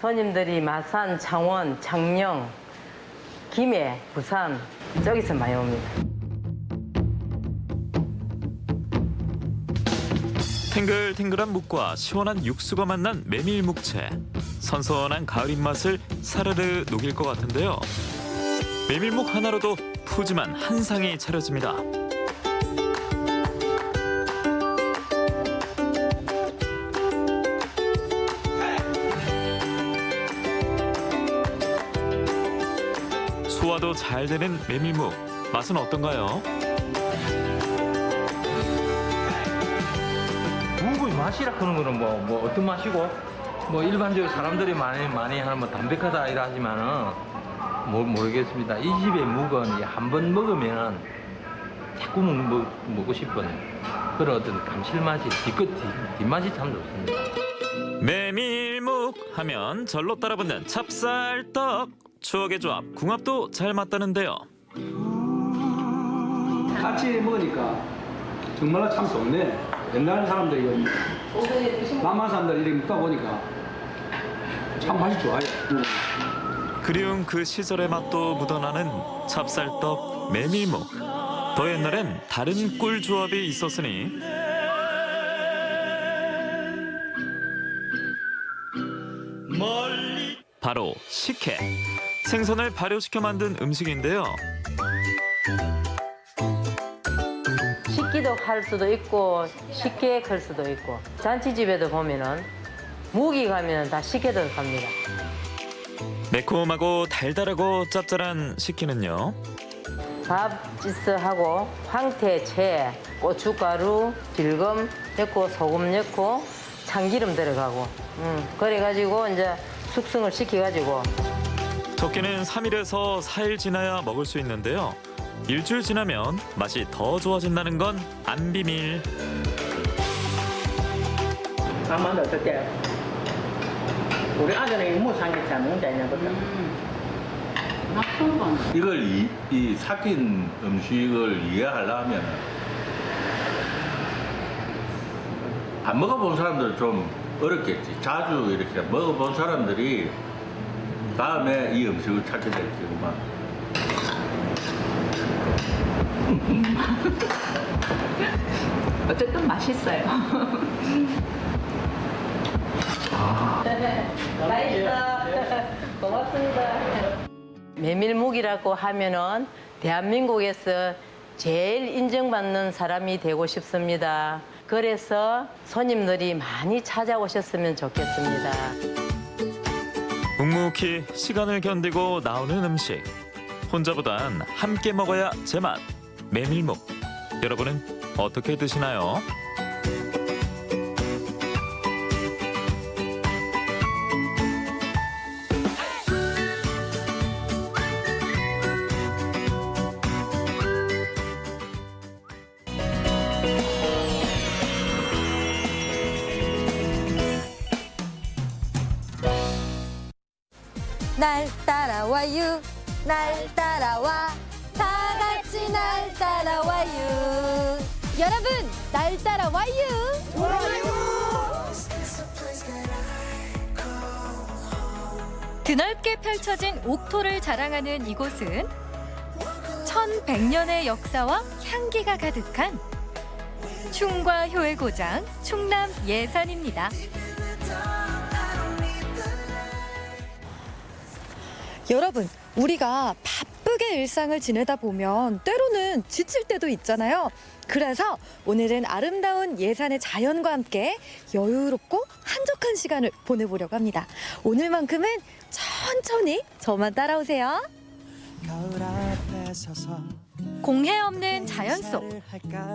손님들이 마산, 창원, 창녕, 김해, 부산 저기서 많이 옵니다. 탱글탱글한 묵과 시원한 육수가 만난 메밀묵채. 선선한 가을 입맛을 사르르 녹일 것 같은데요. 메밀묵 하나로도 푸짐한 한 상이 차려집니다. 소화도 잘 되는 메밀묵. 맛은 어떤가요? 묵의 맛이라 그런 거는 뭐 어떤 맛이고 뭐 일반적으로 사람들이 많이 하는 뭐 담백하다 이라 하지만은 모르겠습니다. 이 집의 묵은 한 번 먹으면 자꾸 먹고 싶은 그런 어떤 감칠맛이 뒷맛이 참 좋습니다. 메밀묵 하면 절로 따라붙는 찹쌀떡. 추억의 조합, 궁합도 잘 맞다는데요. 같이 먹으니까 정말로 참 좋네. 옛날 사람들이 남한 사람들 이렇게 먹다 보니까 참 맛이 좋아요. 그리운 그 시절의 맛도 묻어나는 찹쌀떡, 메밀묵. 더 옛날엔 다른 꿀 조합이 있었으니 바로 식혜. 생선을 발효시켜 만든 음식인데요. 식기도 할 수도 있고 식혜 클 수도 있고 잔치집에도 보면은 묵이 가면 다 식혜도 갑니다. 매콤하고 달달하고 짭짤한 식혜는요. 밥지스하고 황태채, 고춧가루, 질금 넣고 소금 넣고 참기름 들어가고 그래가지고 이제 숙성을 시켜가지고 적게는 3일에서 4일 지나야 먹을 수 있는데요. 일주일 지나면 맛이 더 좋아진다는 건 안 비밀. 아마도 어떻게 우리 아들이 무상에 잘 먹는다냐 보다. 이걸 이 삭힌 음식을 이해하려면 안 먹어본 사람들은 좀 어렵겠지. 자주 이렇게 먹어본 사람들이 다음에 이 음식을 찾게 될 경우만. 어쨌든 맛있어요. 맛있어. 고맙습니다. 메밀묵이라고 하면은 대한민국에서 제일 인정받는 사람이 되고 싶습니다. 그래서 손님들이 많이 찾아오셨으면 좋겠습니다. 묵묵히 시간을 견디고 나오는 음식. 혼자보단 함께 먹어야 제맛. 메밀묵. 여러분은 어떻게 드시나요? 날 따라와요 날 따라와 다 같이 날 따라와요 여러분 날 따라와요 드넓게 펼쳐진 옥토를 자랑하는 이곳은 1100년의 역사와 향기가 가득한 충과 효의 고장 충남 예산입니다. 여러분, 우리가 바쁘게 일상을 지내다 보면 때로는 지칠 때도 있잖아요. 그래서 오늘은 아름다운 예산의 자연과 함께 여유롭고 한적한 시간을 보내보려고 합니다. 오늘만큼은 천천히 저만 따라오세요. 공해 없는 자연 속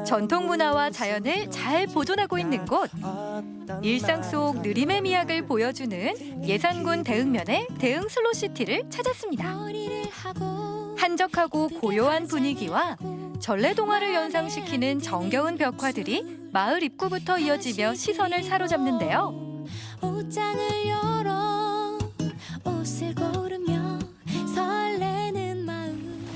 전통 문화와 자연을 잘 보존하고 있는 곳 일상 속 느림의 미학을 보여주는 예산군 대흥면의 대흥 슬로시티를 찾았습니다. 한적하고 고요한 분위기와 전래동화를 연상시키는 정겨운 벽화들이 마을 입구부터 이어지며 시선을 사로잡는데요. 옷장을 열어 옷을 고르며 설레는 마음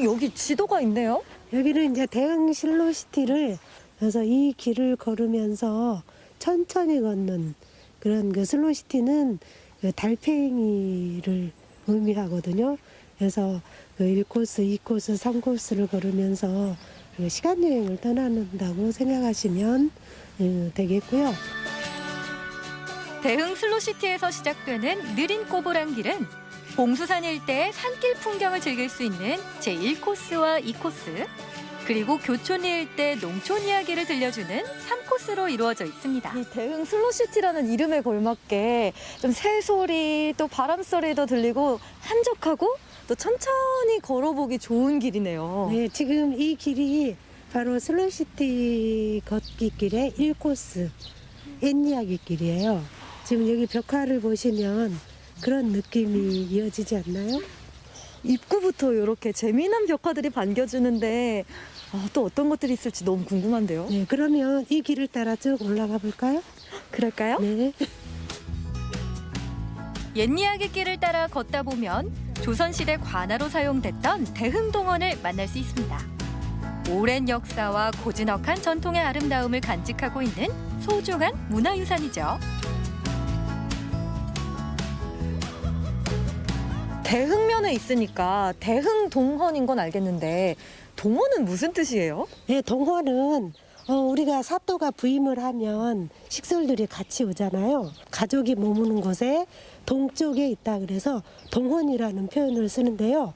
여기 지도가 있네요. 여기는 이제 대흥 슬로시티를 그래서 이 길을 걸으면서 천천히 걷는 그런 그 슬로시티는 그 달팽이를 의미하거든요. 그래서 그 1코스, 2코스, 3코스를 걸으면서 그 시간 여행을 떠난다고 생각하시면 되겠고요. 대흥 슬로시티에서 시작되는 느린 꼬부랑길은 봉수산 일대의 산길 풍경을 즐길 수 있는 제1코스와 2코스, 그리고 교촌리 일대 농촌 이야기를 들려주는 3코스로 이루어져 있습니다. 이 대흥 슬로시티라는 이름에 걸맞게 좀 새소리 또 바람소리도 들리고 한적하고 또 천천히 걸어보기 좋은 길이네요. 네, 지금 이 길이 바로 슬로시티 걷기길의 1코스 옛이야기 길이에요. 지금 여기 벽화를 보시면 그런 느낌이 이어지지 않나요? 입구부터 이렇게 재미난 벽화들이 반겨주는데 또 어떤 것들이 있을지 너무 궁금한데요. 네, 그러면 이 길을 따라 쭉 올라가 볼까요? 그럴까요? 네. 옛 이야기 길을 따라 걷다 보면 조선시대 관아로 사용됐던 대흥동원을 만날 수 있습니다. 오랜 역사와 고즈넉한 전통의 아름다움을 간직하고 있는 소중한 문화유산이죠. 대흥면에 있으니까 대흥동헌인 건 알겠는데 동헌은 무슨 뜻이에요? 네, 동헌은 우리가 사또가 부임을 하면 식솔들이 같이 오잖아요. 가족이 머무는 곳에 동쪽에 있다 그래서 동헌이라는 표현을 쓰는데요.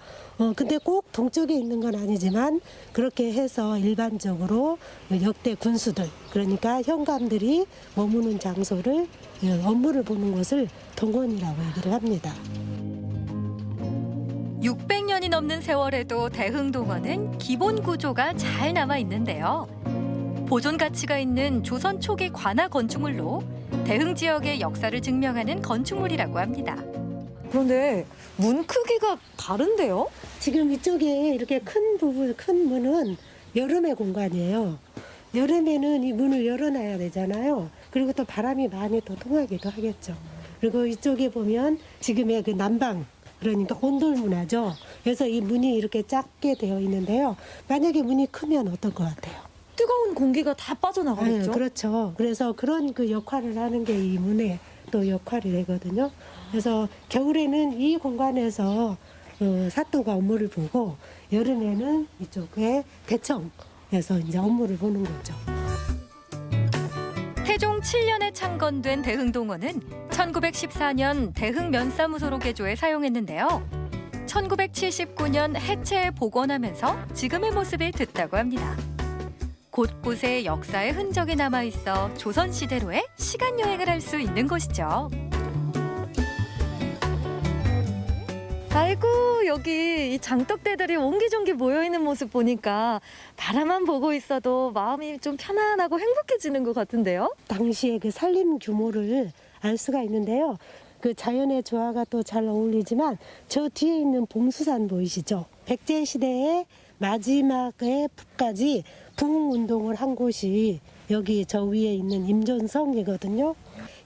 근데 꼭 동쪽에 있는 건 아니지만 그렇게 해서 일반적으로 역대 군수들, 그러니까 현감들이 머무는 장소를, 업무를 보는 곳을 동헌이라고 얘기를 합니다. 600년이 넘는 세월에도 대흥동원은 기본 구조가 잘 남아 있는데요. 보존 가치가 있는 조선 초기 관아 건축물로 대흥 지역의 역사를 증명하는 건축물이라고 합니다. 그런데 문 크기가 다른데요? 지금 이쪽에 이렇게 큰 부분, 큰 문은 여름의 공간이에요. 여름에는 이 문을 열어놔야 되잖아요. 그리고 또 바람이 많이 또 통하기도 하겠죠. 그리고 이쪽에 보면 지금의 그 난방, 그러니까 온돌 문화죠. 그래서 이 문이 이렇게 작게 되어 있는데요. 만약에 문이 크면 어떨 것 같아요? 뜨거운 공기가 다 빠져나가겠죠? 그렇죠. 그래서 그런 그 역할을 하는 게 이 문의 또 역할이 되거든요. 그래서 겨울에는 이 공간에서 사또가 업무를 보고 여름에는 이쪽에 대청에서 이제 업무를 보는 거죠. 태종 7년에 창건된 대흥동원은 1914년 대흥면사무소로 개조해 사용했는데요. 1979년 해체해 복원하면서 지금의 모습이 됐다고 합니다. 곳곳에 역사의 흔적이 남아있어 조선시대로의 시간여행을 할 수 있는 곳이죠. 아이고 여기 이 장떡대들이 옹기종기 모여있는 모습 보니까 바라만 보고 있어도 마음이 좀 편안하고 행복해지는 것 같은데요? 당시의 그 살림 규모를 알 수가 있는데요. 그 자연의 조화가 또 잘 어울리지만 저 뒤에 있는 봉수산 보이시죠? 백제 시대의 마지막에 북까지 부흥운동을 한 곳이 여기 저 위에 있는 임존성이거든요.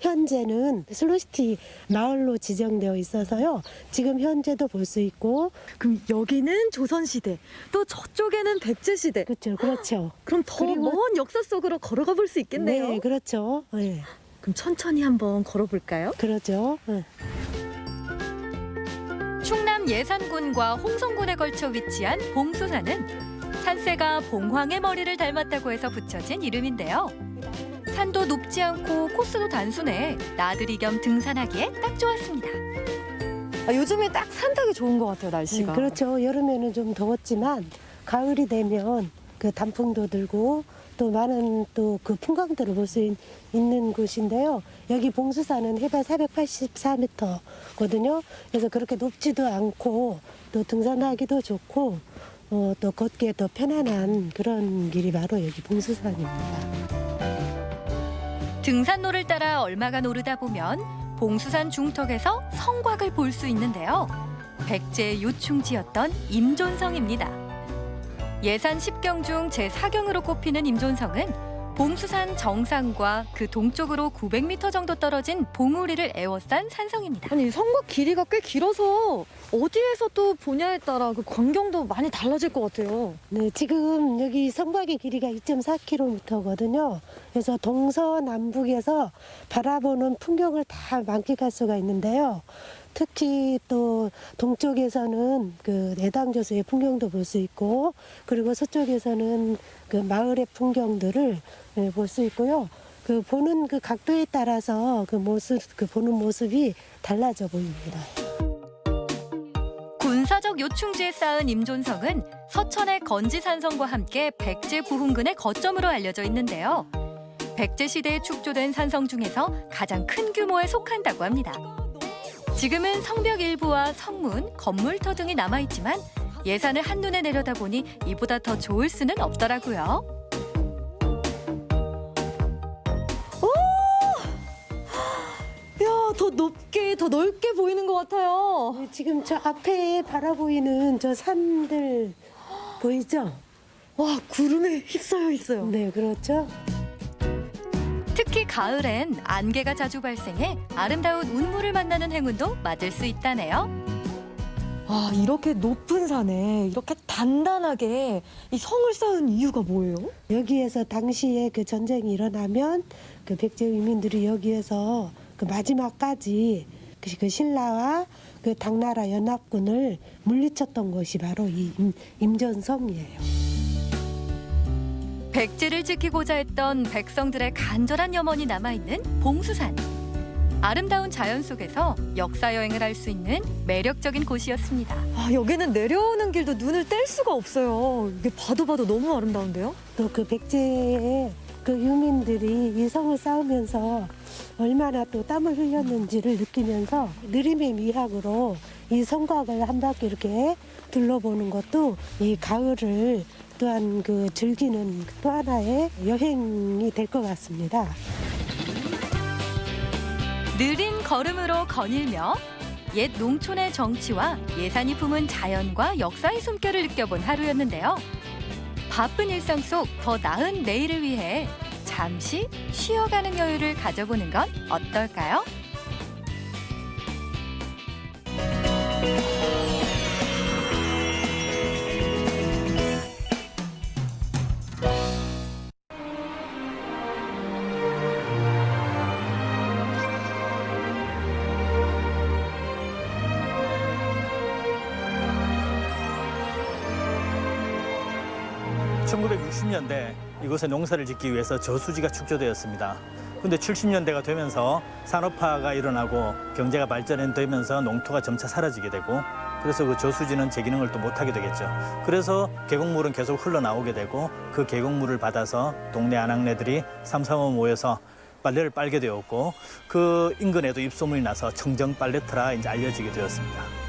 현재는 슬로시티 마을로 지정되어 있어서요. 지금 현재도 볼 수 있고. 그럼 여기는 조선시대, 또 저쪽에는 백제시대. 그렇죠, 그렇죠. 그럼 더 먼 역사 속으로 걸어가 볼 수 있겠네요. 네, 그렇죠. 네. 그럼 천천히 한번 걸어볼까요? 그렇죠. 네. 충남 예산군과 홍성군에 걸쳐 위치한 봉수산은 산세가 봉황의 머리를 닮았다고 해서 붙여진 이름인데요. 산도 높지 않고 코스도 단순해 나들이 겸 등산하기에 딱 좋았습니다. 요즘에 딱 산 타기 좋은 것 같아요, 날씨가. 네, 그렇죠. 여름에는 좀 더웠지만 가을이 되면 그 단풍도 들고 또 많은 또 그 풍광들을 볼 수 있는 곳인데요. 여기 봉수산은 해발 484m거든요. 그래서 그렇게 높지도 않고 또 등산하기도 좋고 또 걷기에 더 편안한 그런 길이 바로 여기 봉수산입니다. 등산로를 따라 얼마간 오르다 보면 봉수산 중턱에서 성곽을 볼 수 있는데요. 백제의 요충지였던 임존성입니다. 예산 10경 중 제4경으로 꼽히는 임존성은 봉수산 정상과 그 동쪽으로 900m 정도 떨어진 봉우리를 에워싼 산성입니다. 아니 성곽 길이가 꽤 길어서 어디에서 또 보냐에 따라 그 광경도 많이 달라질 것 같아요. 네, 지금 여기 성곽의 길이가 2.4km거든요. 그래서 동서남북에서 바라보는 풍경을 다 만끽할 수가 있는데요. 특히 또 동쪽에서는 그 내당저수의 풍경도 볼 수 있고, 그리고 서쪽에서는 그 마을의 풍경들을 볼 수 있고요. 그 보는 그 각도에 따라서 그 모습, 그 보는 모습이 달라져 보입니다. 군사적 요충지에 쌓은 임존성은 서천의 건지산성과 함께 백제 부흥근의 거점으로 알려져 있는데요. 백제 시대에 축조된 산성 중에서 가장 큰 규모에 속한다고 합니다. 지금은 성벽 일부와 성문, 건물터 등이 남아있지만 예산을 한눈에 내려다보니 이보다 더 좋을 수는 없더라고요. 야, 더 높게, 더 넓게 보이는 것 같아요. 네, 지금 저 앞에 바라보이는 저 산들 보이죠? 와, 구름에 휩싸여 있어요. 네, 그렇죠. 특히 가을엔 안개가 자주 발생해 아름다운 운물을 만나는 행운도 맞을 수 있다네요. 와, 이렇게 높은 산에 이렇게 단단하게 이 성을 쌓은 이유가 뭐예요? 여기에서 당시에 그 전쟁이 일어나면 그 백제 위민들이 여기에서 그 마지막까지 그 신라와 그 당나라 연합군을 물리쳤던 것이 바로 이 임전성이에요. 백제를 지키고자 했던 백성들의 간절한 염원이 남아있는 봉수산. 아름다운 자연 속에서 역사 여행을 할 수 있는 매력적인 곳이었습니다. 아, 여기는 내려오는 길도 눈을 뗄 수가 없어요. 이게 봐도 너무 아름다운데요? 또 그 백제의 그 유민들이 이 성을 쌓으면서 얼마나 또 땀을 흘렸는지를 느끼면서 느림의 미학으로 이 성곽을 한 바퀴 이렇게 둘러보는 것도 이 가을을 또한 그 즐기는 또 하나의 여행이 될 것 같습니다. 느린 걸음으로 거닐며 옛 농촌의 정치와 예산이 품은 자연과 역사의 숨결을 느껴본 하루였는데요. 바쁜 일상 속 더 나은 내일을 위해 잠시 쉬어가는 여유를 가져보는 건 어떨까요? (1960년대) 이곳에 농사를 짓기 위해서 저수지가 축조되었습니다. 그런데 70년대가 되면서 산업화가 일어나고 경제가 발전되면서 농토가 점차 사라지게 되고, 그래서 그 저수지는 제 기능을 또 못하게 되겠죠. 그래서 계곡물은 계속 흘러나오게 되고, 그 계곡물을 받아서 동네 아낙네들이 삼삼오오 모여서 빨래를 빨게 되었고, 그 인근에도 입소문이 나서 청정 빨래터라 이제 알려지게 되었습니다.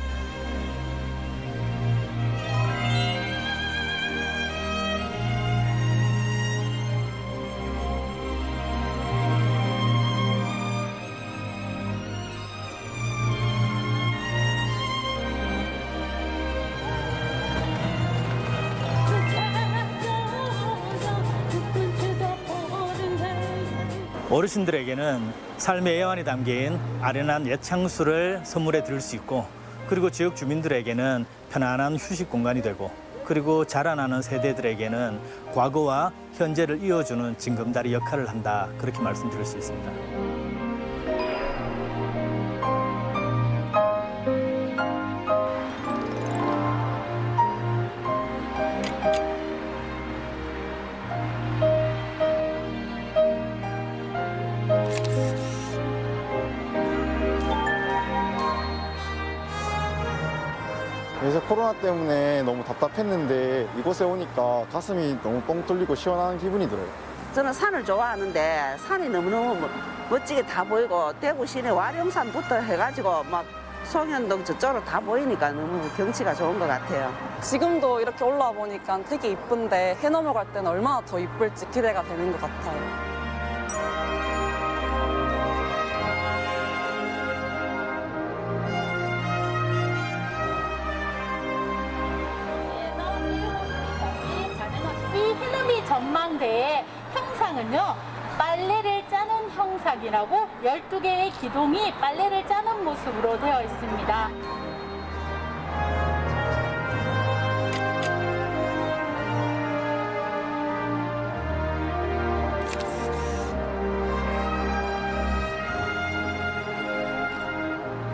어르신들에게는 삶의 애환이 담긴 아련한 옛창수를 선물해 드릴 수 있고, 그리고 지역 주민들에게는 편안한 휴식 공간이 되고, 그리고 자라나는 세대들에게는 과거와 현재를 이어주는 징검다리 역할을 한다, 그렇게 말씀드릴 수 있습니다. 요새 코로나 때문에 너무 답답했는데 이곳에 오니까 가슴이 너무 뻥 뚫리고 시원한 기분이 들어요. 저는 산을 좋아하는데 산이 너무너무 멋지게 다 보이고, 대구 시내 와룡산부터 해가지고 막 송현동 저쪽으로 다 보이니까 너무 경치가 좋은 것 같아요. 지금도 이렇게 올라와 보니까 되게 이쁜데 해 넘어갈 때는 얼마나 더 이쁠지 기대가 되는 것 같아요. 이 해넘이 전망대에 항상 현상은요, 빨래를 짜는 형상이라고 12개의 기둥이 빨래를 짜는 모습으로 되어 있습니다.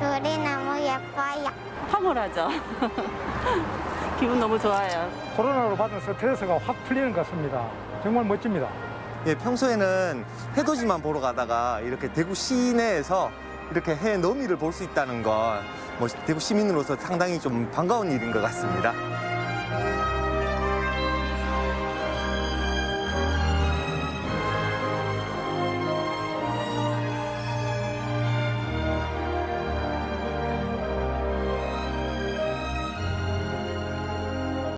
노래 너무 예뻐요. 황홀하죠. 기분 너무 좋아요. 코로나로 받은 스트레스가 확 풀리는 것 같습니다. 정말 멋집니다. 예, 평소에는 해돋이만 보러 가다가 이렇게 대구 시내에서 이렇게 해 너미를 볼 수 있다는 건 뭐 대구 시민으로서 상당히 좀 반가운 일인 것 같습니다.